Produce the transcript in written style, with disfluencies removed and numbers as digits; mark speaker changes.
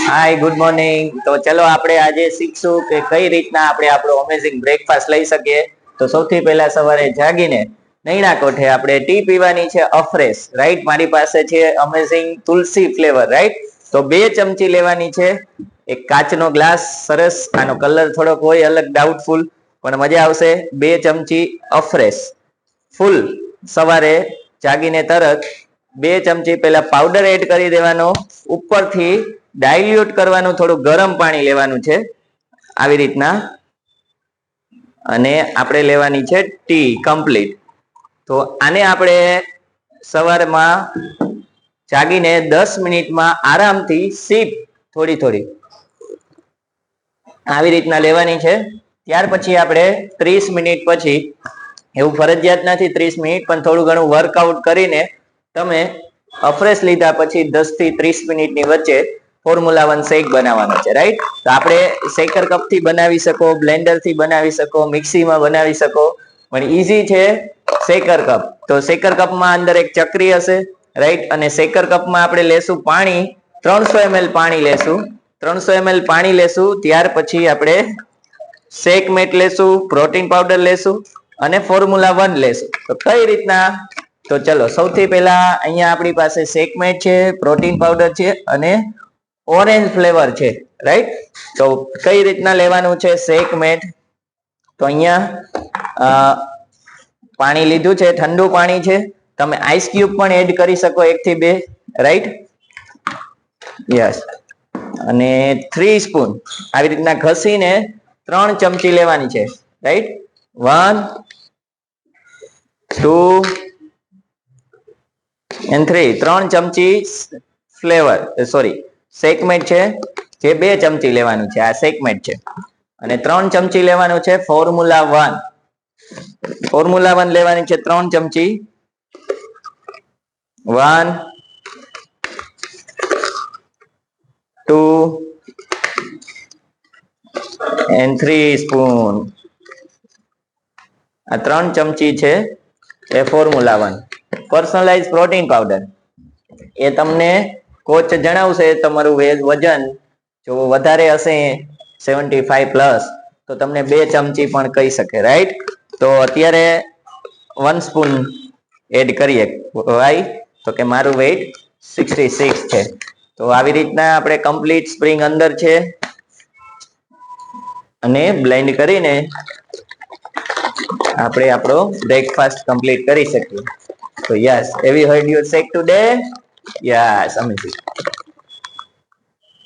Speaker 1: Hi good morning. તો ચલો આપણે આજે શીખશું કે કઈ રીતના આપણે આપણો અમેઝિંગ બ્રેકફાસ્ટ લઈ શકીએ. તો સૌથી પહેલા સવારે જાગીને નૈણા કોઠે આપણે ટી પીવાની છે અફ્રેશ, રાઈટ. મારી પાસે છે અમેઝિંગ તુલસી ફ્લેવર, રાઈટ. તો 2 ચમચી લેવાની છે. એક કાચનો ગ્લાસ, સરસ. આનો કલર થોડોક હોય અલગ, ડાઉટફુલ, પણ મજા આવશે. 2 ચમચી અફ્રેશ ફૂલ. સવારે જાગીને તરત 2 ચમચી પેલા પાવડર એડ કરી દેવાનો. ઉપરથી ડાયલ્યુટ કરવાનું, થોડું ગરમ પાણી લેવાનું છે આવી રીતના. અને આપણે લેવાની છે ટી કમ્પ્લીટ. તો આને આપણે સવારમાં જાગીને 10 મિનિટમાં આરામથી સિપ થોડી થોડી આવી રીતના લેવાની છે. ત્યાર પછી આપણે 30 મિનિટ પછી, એવું ફરજિયાત નથી 30 મિનિટ, પણ થોડું ઘણું વર્કઆઉટ કરીને તમે અફ્રેશ લીધા પછી 10 થી 30 મિનિટની વચ્ચે ફોર્મ્યુલા 1 શેક બનાવવાનો છે, રાઈટ. તો આપણે શેકર કપ થી બનાવી શકો, બ્લેન્ડર થી બનાવી શકો, મિક્સીમાં બનાવી શકો, પણ ઈઝી છે શેકર કપ. તો શેકર કપમાં અંદર એક ચક્રી હશે, રાઈટ. અને શેકર કપમાં આપણે લેશું પાણી, 300 ml પાણી લેશું. 300 ml પાણી લેશું. ત્યાર પછી આપણે શેક મેટ લેશું, પ્રોટીન પાવડર લેશું અને ફોર્મ્યુલા 1 લેશું. તો કઈ રીતના? તો ચલો, સૌથી પહેલા અહીંયા આપણી પાસે શેક મેટ છે, પ્રોટીન પાવડર છે અને ઓરેન્જ ફ્લેવર છે, રાઈટ. તો કઈ રીતના લેવાનું છે શેક મેટ? તો અહીંયા પાણી લીધું છે, ઠંડુ પાણી છે. તમે આઈસ ક્યુબ પણ એડ કરી શકો, 1 થી 2, રાઈટ. યસ. અને 3 સ્પૂન આવી રીતના ઘસીને 3 ચમચી લેવાની છે, રાઈટ. 1 2 and 3. 3 ચમચી ફ્લેવર, સોરી, શેકમેટ છે, જે 2 ચમચી લેવાનું છે. આ શેકમેટ છે. અને 3 ચમચી લેવાનું છે ફોર્મ્યુલા 1. ફોર્મ્યુલા 1 લેવાની છે 3 ચમચી. 1 2 and 3 સ્પૂન. આ 3 ચમચી છે એ ફોર્મ્યુલા 1. પર્સનલાઇઝ પ્રોટીન પાવડર, એ તમને કોચ જણાવશે. તમારું વજન જો વધારે હશે 75 પ્લસ, તો તમને 2 ચમચી પણ કહી શકે, રાઈટ. તો અત્યારે 1 સ્પૂન એડ કરીએ. વાય? તો કે મારું વેઇટ 66 છે. તો આવી રીતના આપણે કમ્પ્લીટ સ્પ્રિંગ અંદર છે અને બ્લેન્ડ કરીને આપણે આપણો બ્રેકફાસ્ટ કમ્પ્લીટ કરી શકીએ. તો yes, have you heard your shake today? Yes, amazing.